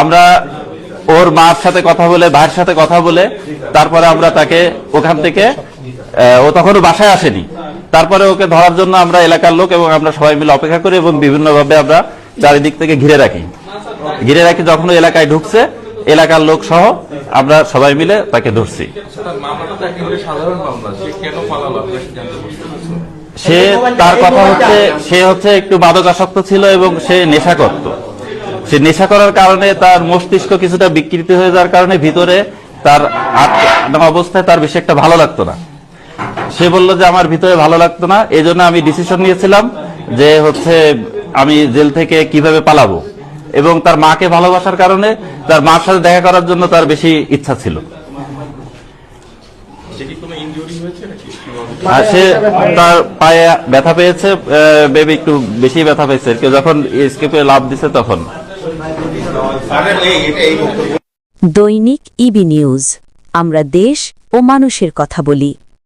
আমরা ওর মার সাথে কথা বলে, ভাইয়ের সাথে কথা বলে তারপরে আমরা তাকে ওখান থেকে, ও তখনও বাসায় আসেনি, তারপরে ওকে ধরার জন্য আমরা এলাকার লোক এবং আমরা সবাই মিলে অপেক্ষা করি এবং বিভিন্নভাবে আমরা চারিদিক থেকে ঘিরে রাখি। যখন এলাকায় ঢুকছে, এলাকার লোক সহ আমরা সবাই মিলে তাকে ধরছি। সে তার কথা হচ্ছে, সে হচ্ছে একটু মাদকাসক্ত ছিল এবং সে নেশা করত। সে নেশা করার কারণে তার মস্তিষ্ক কিছুটা বিকৃতি হয়ে যাওয়ার কারণে ভিতরে তার অবস্থায় তার বেশি একটা ভালো লাগতো না। সে বলল যে আমার ভিতরে ভালো লাগতো না, এই জন্য আমি ডিসিশন নিয়েছিলাম যে হচ্ছে আমি জেল থেকে কিভাবে পালাবো, এবং তার মাকে ভালোবাসার কারণে তার মার সাথে দেখা করার জন্য তার বেশি ইচ্ছা ছিল। সে তার পায়ে ব্যথা পেয়েছে, বেবি একটু বেশি ব্যথা পেয়েছে, যখন স্কেপে লাফ দিছে তখন। দৈনিক ইবি নিউজ, আমরা দেশ ও মানুষের কথা বলি।